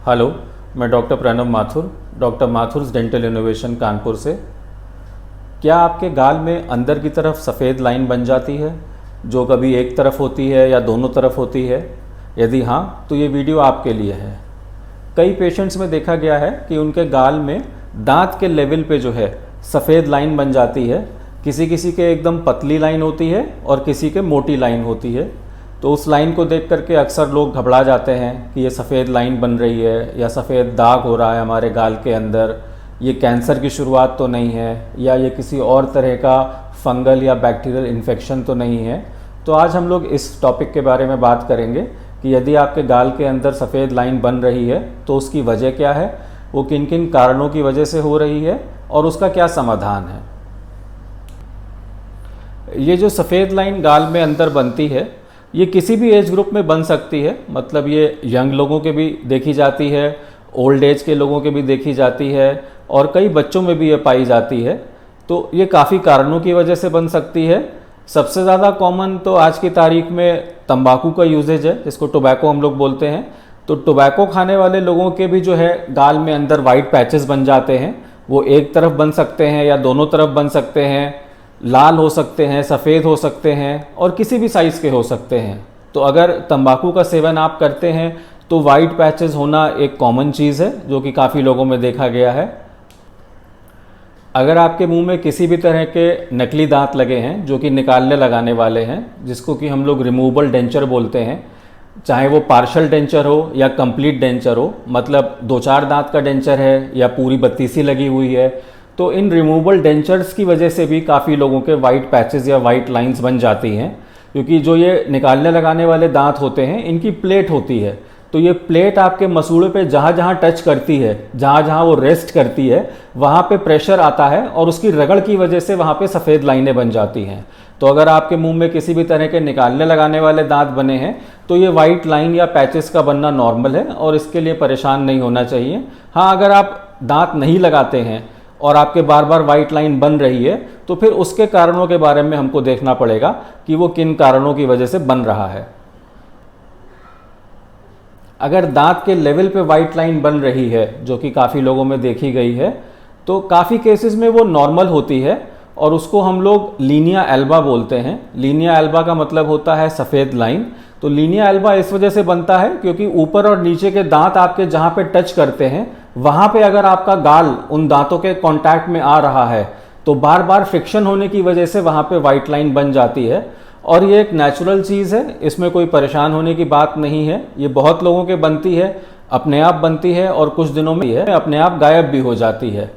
Hello, मैं doctor Pranav Mathur, doctor Mathur's dental innovation Kanpur से। क्या आपके गाल में अंदर की तरफ सफ़ेद लाइन बन जाती है जो कभी एक तरफ होती है या दोनों तरफ होती है? यदि हाँ, तो ये वीडियो आपके लिए है। कई पेशेंट्स में देखा गया है कि उनके गाल में दांत के लेवल पे जो है सफ़ेद लाइन बन जाती है। किसी किसी के एकदम पतली लाइन होती है और किसी के मोटी लाइन होती है। तो उस लाइन को देख करके अक्सर लोग घबरा जाते हैं कि ये सफ़ेद लाइन बन रही है या सफ़ेद दाग हो रहा है हमारे गाल के अंदर, ये कैंसर की शुरुआत तो नहीं है या ये किसी और तरह का फंगल या बैक्टीरियल इन्फेक्शन तो नहीं है। तो आज हम लोग इस टॉपिक के बारे में बात करेंगे कि यदि आपके गाल के अंदर सफ़ेद लाइन बन रही है तो उसकी वजह क्या है, वो किन किन कारणों की वजह से हो रही है और उसका क्या समाधान है। ये जो सफ़ेद लाइन गाल में अंदर बनती है ये किसी भी एज ग्रुप में बन सकती है, मतलब ये यंग लोगों के भी देखी जाती है, ओल्ड एज के लोगों के भी देखी जाती है और कई बच्चों में भी ये पाई जाती है। तो ये काफ़ी कारणों की वजह से बन सकती है। सबसे ज़्यादा कॉमन तो आज की तारीख में तंबाकू का यूजेज है, जिसको टोबैको हम लोग बोलते हैं। तो टोबैको खाने वाले लोगों के भी जो है गाल में अंदर वाइट पैचेस बन जाते हैं। वो एक तरफ बन सकते हैं या दोनों तरफ बन सकते हैं, लाल हो सकते हैं, सफ़ेद हो सकते हैं और किसी भी साइज़ के हो सकते हैं। तो अगर तंबाकू का सेवन आप करते हैं तो वाइट पैचेस होना एक कॉमन चीज़ है जो कि काफ़ी लोगों में देखा गया है। अगर आपके मुंह में किसी भी तरह के नकली दांत लगे हैं जो कि निकालने लगाने वाले हैं, जिसको कि हम लोग रिमूवेबल डेंचर बोलते हैं, चाहे वो पार्शल डेंचर हो या कंप्लीट डेंचर हो, मतलब 2-4 दांत का डेंचर है या पूरी बत्तीसी लगी हुई है, तो इन रिमूवेबल डेंचर्स की वजह से भी काफ़ी लोगों के वाइट पैचेस या वाइट लाइंस बन जाती हैं। क्योंकि जो ये निकालने लगाने वाले दांत होते हैं इनकी प्लेट होती है, तो ये प्लेट आपके मसूड़े पे जहाँ जहाँ टच करती है, जहाँ जहाँ वो रेस्ट करती है, वहाँ पे प्रेशर आता है और उसकी रगड़ की वजह से वहाँ पे सफ़ेद लाइनें बन जाती हैं। तो अगर आपके मुंह में किसी भी तरह के निकालने लगाने वाले दांत बने हैं तो ये वाइट लाइन या पैचेस का बनना नॉर्मल है और इसके लिए परेशान नहीं होना चाहिए। हाँ, अगर आप दांत नहीं लगाते हैं और आपके बार बार वाइट लाइन बन रही है तो फिर उसके कारणों के बारे में हमको देखना पड़ेगा कि वो किन कारणों की वजह से बन रहा है। अगर दांत के लेवल पे वाइट लाइन बन रही है जो कि काफ़ी लोगों में देखी गई है, तो काफ़ी केसेस में वो नॉर्मल होती है और उसको हम लोग लीनिया एल्बा बोलते हैं। लीनिया एल्बा का मतलब होता है सफ़ेद लाइन। तो लीनिया एल्बा इस वजह से बनता है क्योंकि ऊपर और नीचे के दांत आपके जहाँ पे टच करते हैं वहाँ पे अगर आपका गाल उन दांतों के कांटेक्ट में आ रहा है तो बार बार फ्रिक्शन होने की वजह से वहाँ पे वाइट लाइन बन जाती है। और ये एक नेचुरल चीज़ है, इसमें कोई परेशान होने की बात नहीं है। ये बहुत लोगों के बनती है, अपने आप बनती है और कुछ दिनों में ये अपने आप गायब भी हो जाती है।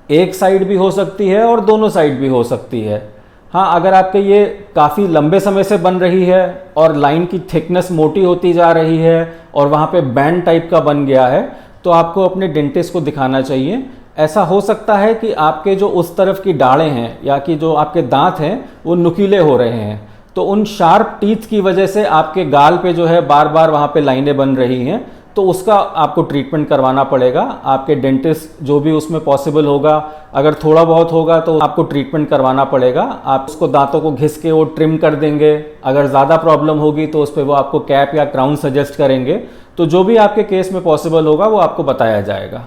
एक साइड भी हो सकती है और दोनों साइड भी हो सकती है। हाँ, अगर आपके ये काफ़ी लंबे समय से बन रही है और लाइन की थिकनेस मोटी होती जा रही है और वहाँ पे बैंड टाइप का बन गया है तो आपको अपने डेंटिस्ट को दिखाना चाहिए। ऐसा हो सकता है कि आपके जो उस तरफ की दाढ़ें हैं या कि जो आपके दांत हैं वो नुकीले हो रहे हैं, तो उन शार्प टीथ की वजह से आपके गाल पे जो है बार बार वहाँ पे लाइनें बन रही हैं, तो उसका आपको ट्रीटमेंट करवाना पड़ेगा। आपके डेंटिस्ट जो भी उसमें पॉसिबल होगा, अगर थोड़ा बहुत होगा तो आपको ट्रीटमेंट करवाना पड़ेगा। आप उसको दांतों को घिस के वो ट्रिम कर देंगे। अगर ज़्यादा प्रॉब्लम होगी तो उस पर वो आपको कैप या क्राउन सजेस्ट करेंगे। तो जो भी आपके केस में पॉसिबल होगा वो आपको बताया जाएगा।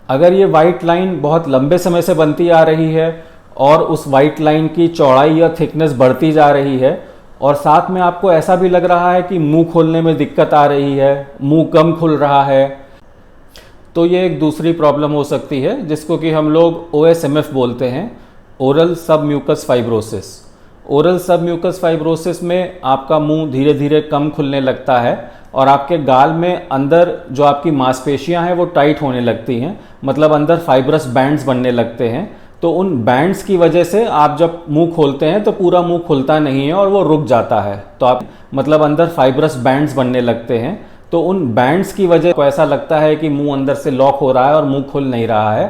अगर ये वाइट लाइन बहुत लंबे समय से बनती आ रही है और उस वाइट लाइन की चौड़ाई या थिकनेस बढ़ती जा रही है और साथ में आपको ऐसा भी लग रहा है कि मुंह खोलने में दिक्कत आ रही है, मुंह कम खुल रहा है, तो ये एक दूसरी प्रॉब्लम हो सकती है जिसको कि हम लोग OSMF बोलते हैं, ओरल सब म्यूकस फाइब्रोसिस। ओरल सब म्यूकस फाइब्रोसिस में आपका मुंह धीरे धीरे कम खुलने लगता है और आपके गाल में अंदर जो आपकी मांसपेशियां हैं वो टाइट होने लगती हैं, मतलब अंदर फाइब्रस बैंड्स बनने लगते हैं। तो उन बैंड्स की वजह से आप जब मुंह खोलते हैं तो पूरा मुंह खुलता नहीं है और वो रुक जाता है। तो आप मतलब अंदर फाइब्रस बैंड्स बनने लगते हैं। तो उन बैंड्स की वजह को ऐसा लगता है कि मुंह अंदर से लॉक हो रहा है और मुंह खुल नहीं रहा है।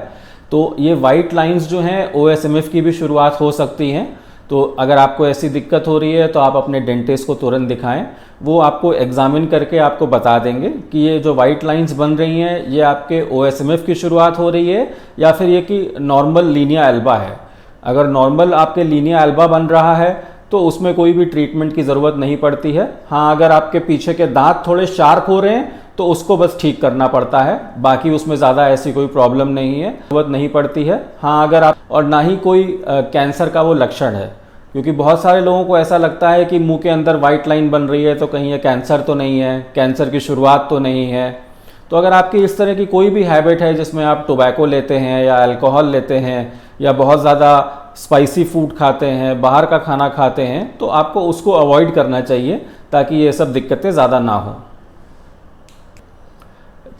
तो ये वाइट लाइंस जो हैं OSMF की भी शुरुआत हो सकती हैं। तो अगर आपको ऐसी दिक्कत हो रही है तो आप अपने डेंटिस्ट को तुरंत दिखाएं। वो आपको एग्जामिन करके आपको बता देंगे कि ये जो वाइट लाइंस बन रही हैं ये आपके OSMF की शुरुआत हो रही है या फिर ये कि नॉर्मल लीनिया एल्बा है। अगर नॉर्मल आपके लीनिया एल्बा बन रहा है तो उसमें कोई भी ट्रीटमेंट की ज़रूरत नहीं पड़ती है। हाँ, अगर आपके पीछे के दांत थोड़े शार्प हो रहे हैं तो उसको बस ठीक करना पड़ता है, बाकी उसमें ज़्यादा ऐसी कोई प्रॉब्लम नहीं है, ज़रूरत नहीं पड़ती है। हाँ, अगर आप, और ना ही कोई कैंसर का वो लक्षण है, क्योंकि बहुत सारे लोगों को ऐसा लगता है कि मुंह के अंदर वाइट लाइन बन रही है तो कहीं ये कैंसर तो नहीं है, कैंसर की शुरुआत तो नहीं है। तो अगर आपकी इस तरह की कोई भी हैबिट है जिसमें आप टोबैको लेते हैं या अल्कोहल लेते हैं या बहुत ज़्यादा स्पाइसी फूड खाते हैं, बाहर का खाना खाते हैं, तो आपको उसको अवॉइड करना चाहिए ताकि ये सब दिक्कतें ज़्यादा ना हो।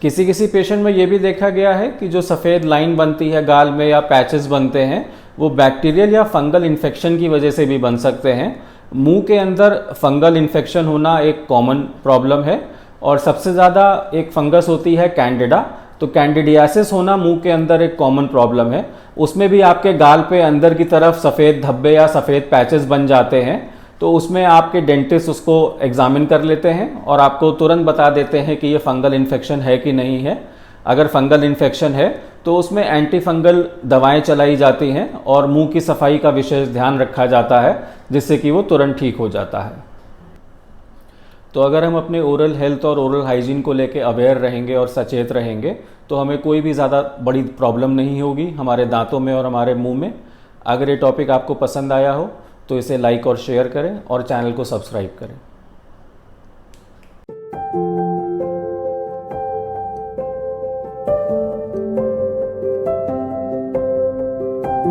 किसी किसी पेशेंट में ये भी देखा गया है कि जो सफ़ेद लाइन बनती है गाल में या पैचेस बनते हैं, वो बैक्टीरियल या फंगल इन्फेक्शन की वजह से भी बन सकते हैं। मुंह के अंदर फंगल इन्फेक्शन होना एक कॉमन प्रॉब्लम है, और सबसे ज़्यादा एक फंगस होती है कैंडिडा, तो कैंडिडियासिस होना मुंह के अंदर एक कॉमन प्रॉब्लम है। उसमें भी आपके गाल पे अंदर की तरफ सफ़ेद धब्बे या सफ़ेद पैचेस बन जाते हैं, तो उसमें आपके डेंटिस्ट उसको एग्जामिन कर लेते हैं और आपको तुरंत बता देते हैं कि ये फंगल इन्फेक्शन है कि नहीं है। अगर फंगल इन्फेक्शन है तो उसमें एंटी फंगल दवाएं चलाई जाती हैं और मुंह की सफाई का विशेष ध्यान रखा जाता है, जिससे कि वो तुरंत ठीक हो जाता है। तो अगर हम अपने ओरल हेल्थ और ओरल हाइजीन को लेके अवेयर रहेंगे और सचेत रहेंगे तो हमें कोई भी ज़्यादा बड़ी प्रॉब्लम नहीं होगी हमारे दांतों में और हमारे मुंह में। अगर ये टॉपिक आपको पसंद आया हो तो इसे लाइक और शेयर करें और चैनल को सब्सक्राइब करें।